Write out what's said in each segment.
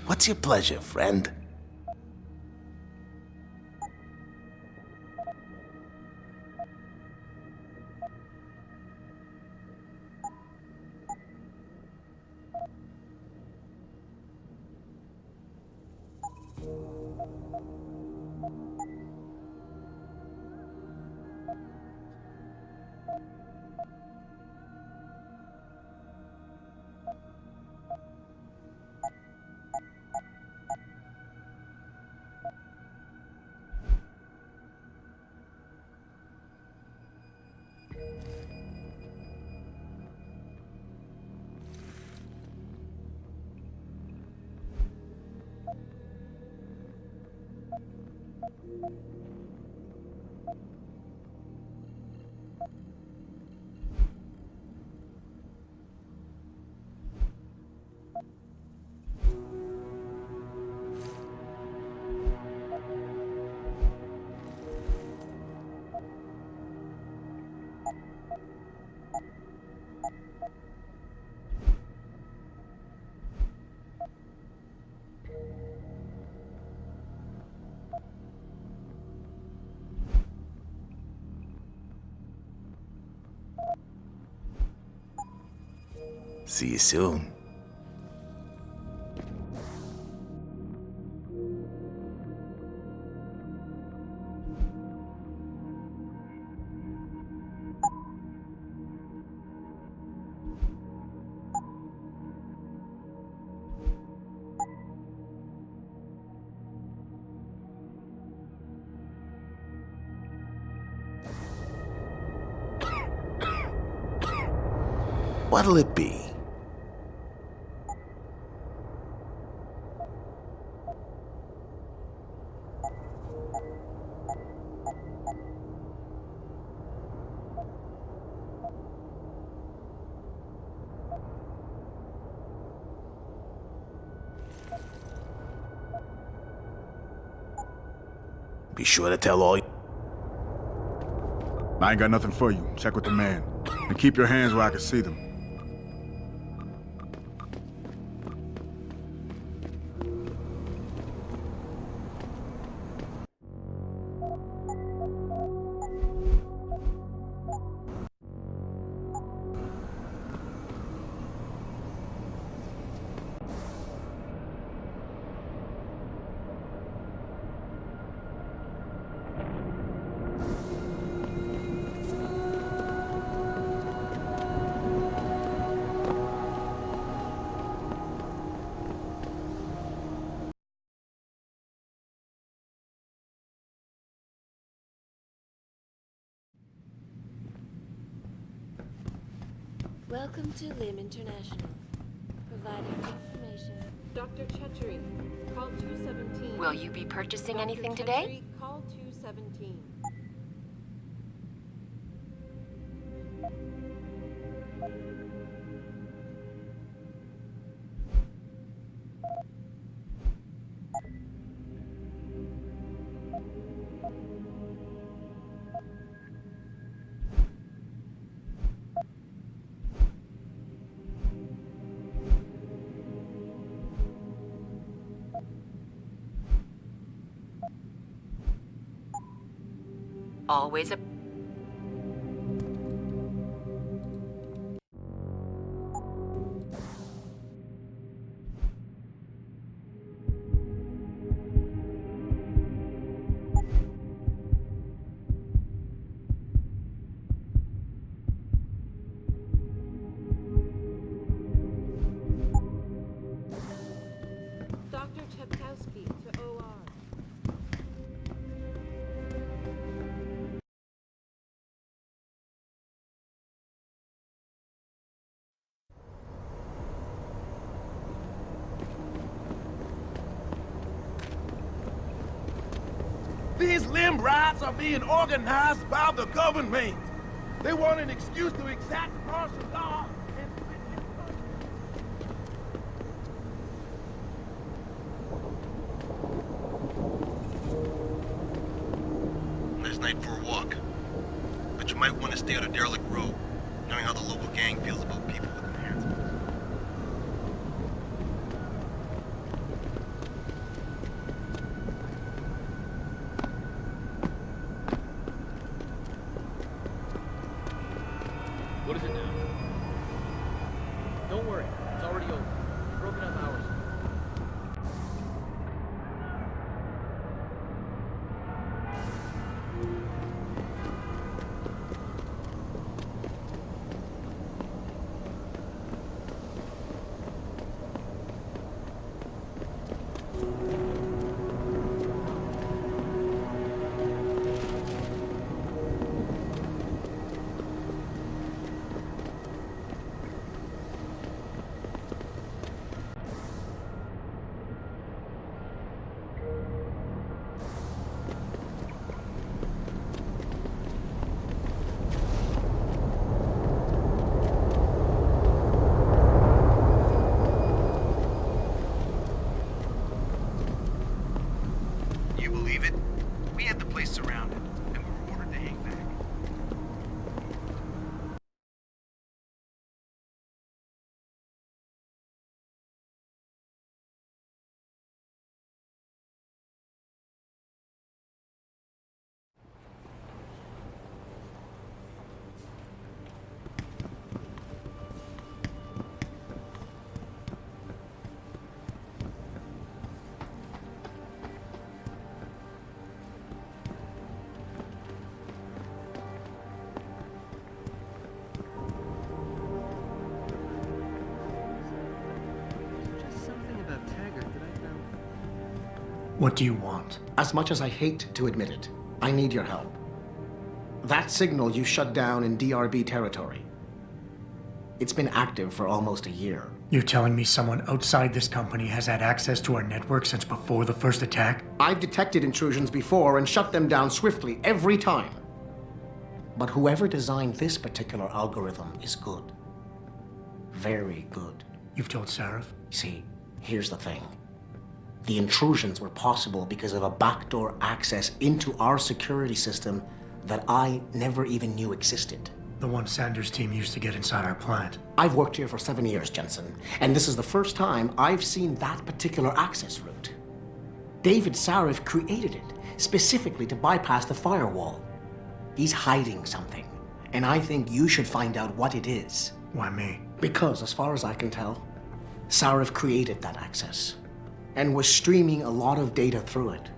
What's your pleasure, friend? See you soon. What'll it be? Be sure to tell all. I ain't got nothing for you. Check with the man. And keep your hands where I can see them. Welcome to Lim International. Providing information. Dr. Chetri, call 217. Will you be purchasing Dr. anything Chetri, today? Call 217. Always a... Dr. Chepkowski to OR. These limb riots are being organized by the government. They want an excuse to exact martial law and... Nice night for a walk. But you might want to stay on a derelict road, knowing how the local gang feels about people with hands. Don't worry, it's already over. Broken up hours. You believe it? We had the place surrounded, and we were ordered to hang back. What do you want? As much as I hate to admit it, I need your help. That signal you shut down in DRB territory. It's been active for almost a year. You're telling me someone outside this company has had access to our network since before the first attack? I've detected intrusions before and shut them down swiftly every time. But whoever designed this particular algorithm is good. Very good. You've told Sarif? See, here's the thing. The intrusions were possible because of a backdoor access into our security system that I never even knew existed. The one Sanders' team used to get inside our plant. I've worked here for 7 years, Jensen, and this is the first time I've seen that particular access route. David Sarif created it specifically to bypass the firewall. He's hiding something, and I think you should find out what it is. Why me? Because, as far as I can tell, Sarif created that access and was streaming a lot of data through it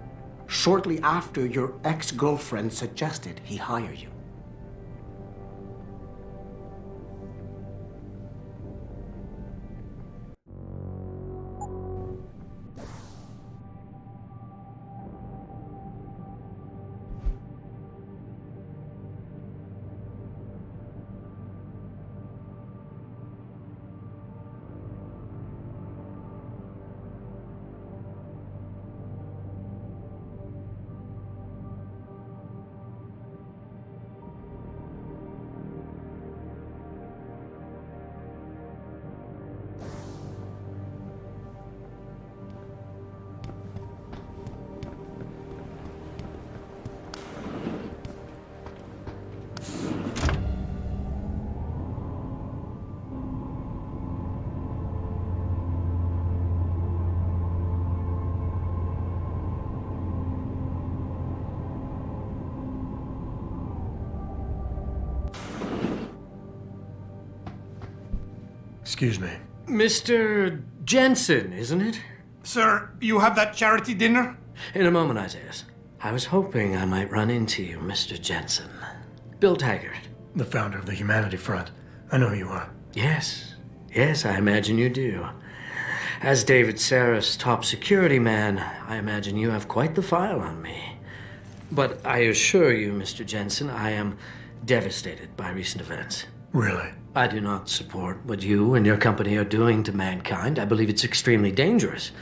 shortly after your ex-girlfriend suggested he hire you. Excuse me. Mr. Jensen, isn't it? Sir, you have that charity dinner? In a moment, Isaiah. I was hoping I might run into you, Mr. Jensen. Bill Taggart. The founder of the Humanity Front. I know who you are. Yes. Yes, I imagine you do. As David Sarif's top security man, I imagine you have quite the file on me. But I assure you, Mr. Jensen, I am devastated by recent events. Really? I do not support what you and your company are doing to mankind. I believe it's extremely dangerous.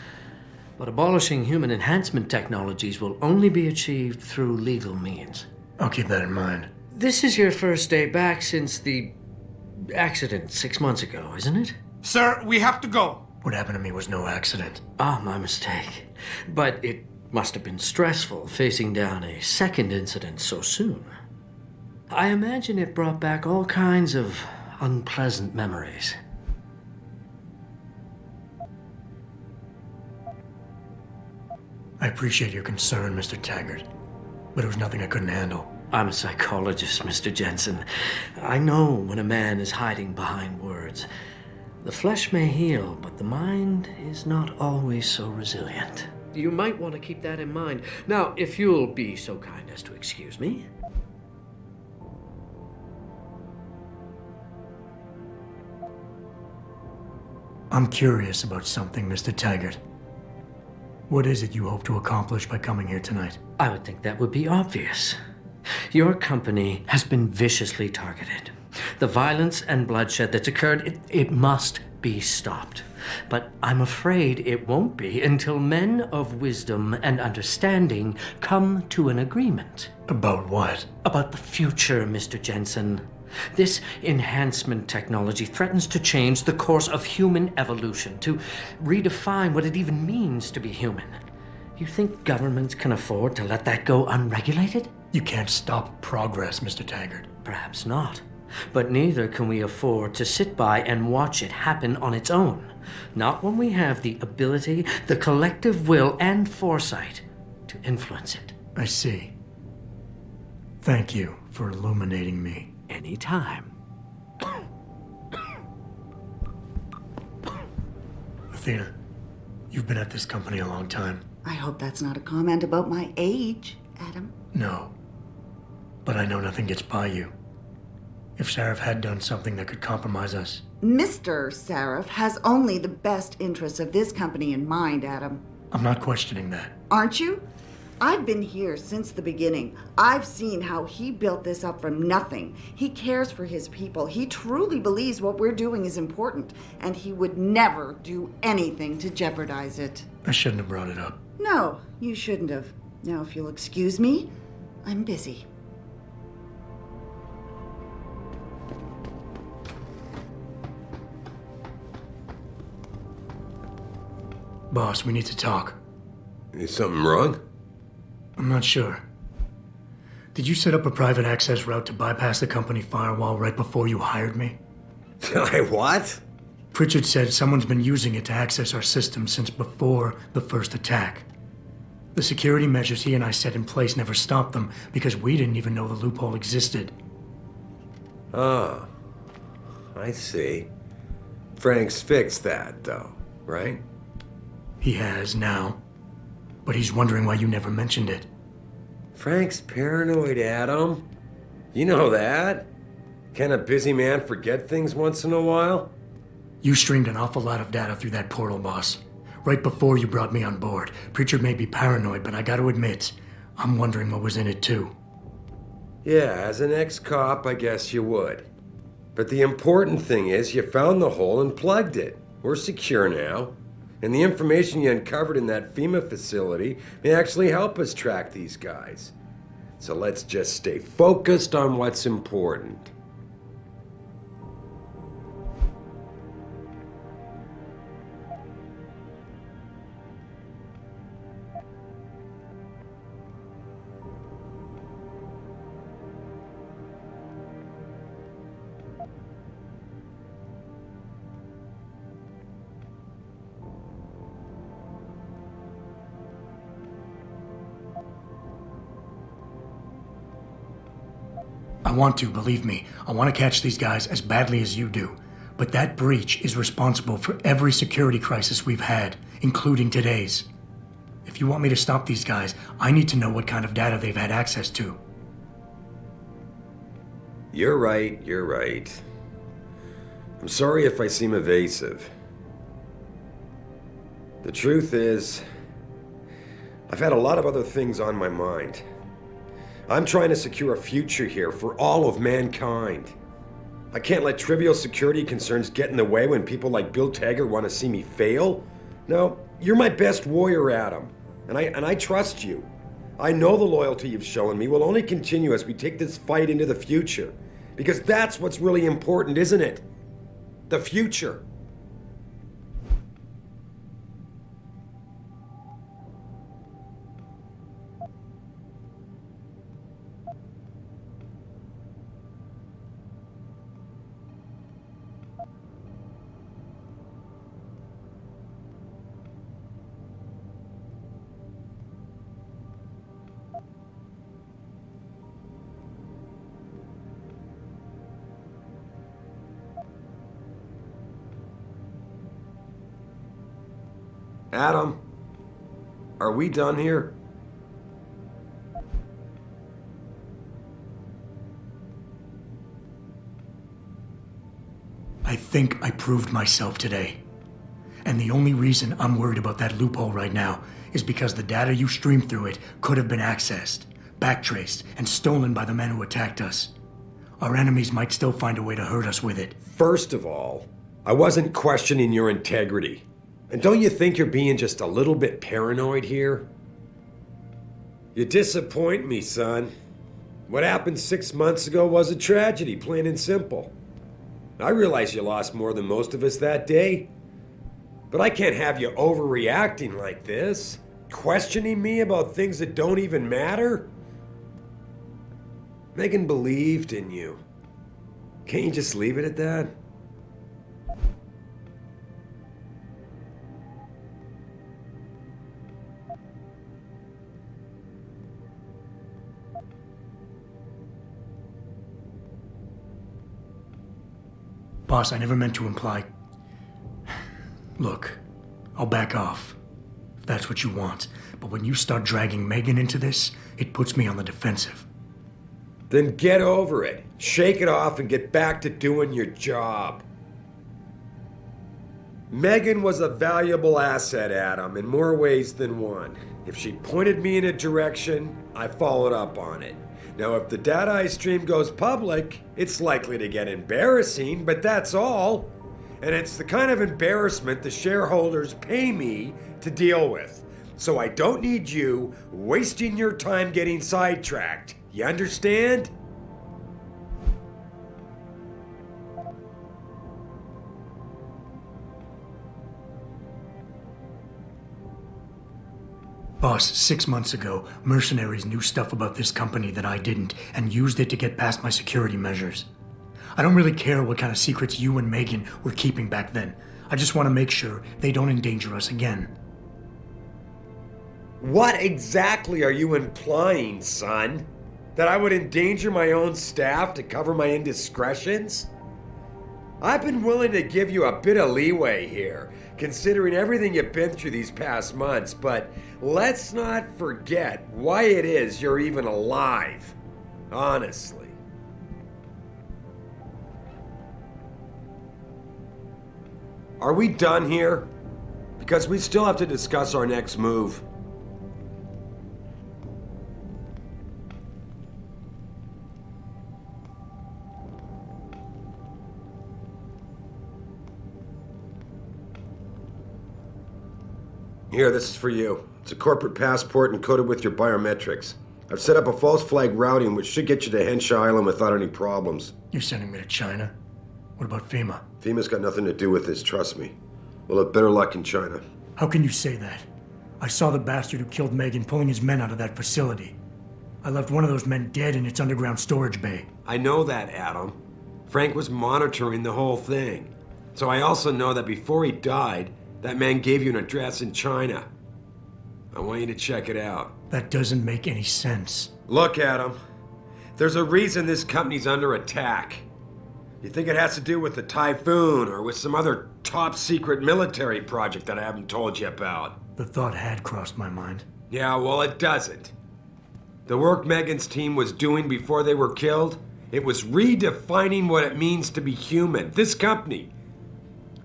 But abolishing human enhancement technologies will only be achieved through legal means. I'll keep that in mind. This is your first day back since the accident 6 months ago, isn't it? Sir, we have to go. What happened to me was no accident. Ah, my mistake. But it must have been stressful facing down a second incident so soon. I imagine it brought back all kinds of unpleasant memories. I appreciate your concern, Mr. Taggart, but it was nothing I couldn't handle. I'm a psychologist, Mr. Jensen. I know when a man is hiding behind words. The flesh may heal, but the mind is not always so resilient. You might want to keep that in mind. Now, if you'll be so kind as to excuse me. I'm curious about something, Mr. Taggart. What is it you hope to accomplish by coming here tonight? I would think that would be obvious. Your company has been viciously targeted. The violence and bloodshed that's occurred, it must be stopped. But I'm afraid it won't be until men of wisdom and understanding come to an agreement. About what? About the future, Mr. Jensen. This enhancement technology threatens to change the course of human evolution, to redefine what it even means to be human. You think governments can afford to let that go unregulated? You can't stop progress, Mr. Taggart. Perhaps not. But neither can we afford to sit by and watch it happen on its own. Not when we have the ability, the collective will, and foresight to influence it. I see. Thank you for illuminating me. Anytime. Athena, you've been at this company a long time. I hope that's not a comment about my age, Adam. No. But I know nothing gets by you. If Sarif had done something that could compromise us. Mr. Sarif has only the best interests of this company in mind, Adam. I'm not questioning that. Aren't you? I've been here since the beginning. I've seen how he built this up from nothing. He cares for his people. He truly believes what we're doing is important, and he would never do anything to jeopardize it. I shouldn't have brought it up. No, you shouldn't have. Now, if you'll excuse me, I'm busy. Boss, we need to talk. Is something wrong? I'm not sure. Did you set up a private access route to bypass the company firewall right before you hired me? I what? Pritchard said someone's been using it to access our system since before the first attack. The security measures he and I set in place never stopped them because we didn't even know the loophole existed. Oh, I see. Frank's fixed that, though, right? He has now. But he's wondering why you never mentioned it. Frank's paranoid, Adam. You know that. Can a busy man forget things once in a while? You streamed an awful lot of data through that portal, boss. Right before you brought me on board. Pritchard may be paranoid, but I gotta admit, I'm wondering what was in it too. Yeah, as an ex-cop, I guess you would. But the important thing is you found the hole and plugged it. We're secure now. And the information you uncovered in that FEMA facility may actually help us track these guys. So let's just stay focused on what's important. I want to, believe me. I want to catch these guys as badly as you do. But that breach is responsible for every security crisis we've had, including today's. If you want me to stop these guys, I need to know what kind of data they've had access to. You're right, you're right. I'm sorry if I seem evasive. The truth is, I've had a lot of other things on my mind. I'm trying to secure a future here for all of mankind. I can't let trivial security concerns get in the way when people like Bill Taggart want to see me fail. No, you're my best warrior, Adam, and I trust you. I know the loyalty you've shown me will only continue as we take this fight into the future, because that's what's really important, isn't it? The future. Adam, are we done here? I think I proved myself today. And the only reason I'm worried about that loophole right now is because the data you streamed through it could have been accessed, backtraced, and stolen by the men who attacked us. Our enemies might still find a way to hurt us with it. First of all, I wasn't questioning your integrity. And don't you think you're being just a little bit paranoid here? You disappoint me, son. What happened 6 months ago was a tragedy, plain and simple. I realize you lost more than most of us that day. But I can't have you overreacting like this, questioning me about things that don't even matter. Megan believed in you. Can't you just leave it at that? Boss, I never meant to imply... Look, I'll back off, if that's what you want. But when you start dragging Megan into this, it puts me on the defensive. Then get over it. Shake it off and get back to doing your job. Megan was a valuable asset, Adam, in more ways than one. If she pointed me in a direction, I followed up on it. Now, if the data I stream goes public, it's likely to get embarrassing, but that's all. And it's the kind of embarrassment the shareholders pay me to deal with. So I don't need you wasting your time getting sidetracked. You understand? Boss, 6 months ago, mercenaries knew stuff about this company that I didn't and used it to get past my security measures. I don't really care what kind of secrets you and Megan were keeping back then. I just want to make sure they don't endanger us again. What exactly are you implying, son? That I would endanger my own staff to cover my indiscretions? I've been willing to give you a bit of leeway here, considering everything you've been through these past months, but let's not forget why it is you're even alive. Honestly. Are we done here? Because we still have to discuss our next move. Here, this is for you. It's a corporate passport encoded with your biometrics. I've set up a false flag routing which should get you to Henshaw Island without any problems. You're sending me to China? What about FEMA? FEMA's got nothing to do with this, trust me. We'll have better luck in China. How can you say that? I saw the bastard who killed Megan pulling his men out of that facility. I left one of those men dead in its underground storage bay. I know that, Adam. Frank was monitoring the whole thing. So I also know that before he died, that man gave you an address in China. I want you to check it out. That doesn't make any sense. Look, Adam. There's a reason this company's under attack. You think it has to do with the Typhoon or with some other top-secret military project that I haven't told you about? The thought had crossed my mind. Yeah, well, it doesn't. The work Megan's team was doing before they were killed, it was redefining what it means to be human. This company,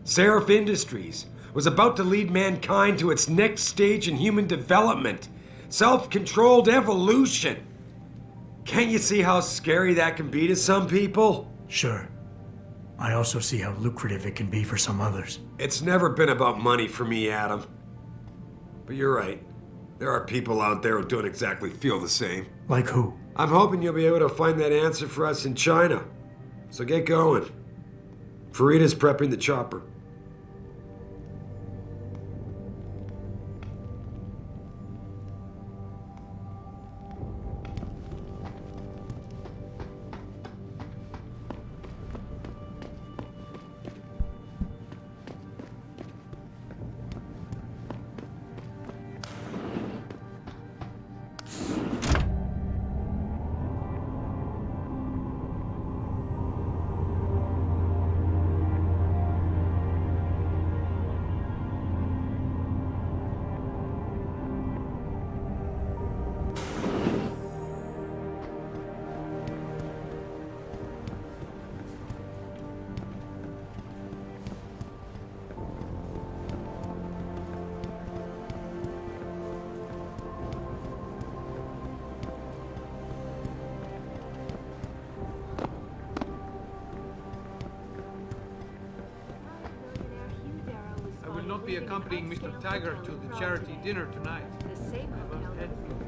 Seraph Industries, was about to lead mankind to its next stage in human development. Self-controlled evolution. Can't you see how scary that can be to some people? Sure. I also see how lucrative it can be for some others. It's never been about money for me, Adam. But you're right. There are people out there who don't exactly feel the same. Like who? I'm hoping you'll be able to find that answer for us in China. So get going. Farida's prepping the chopper. be accompanying Mr. Tiger to the charity dinner tonight. The same hotel that was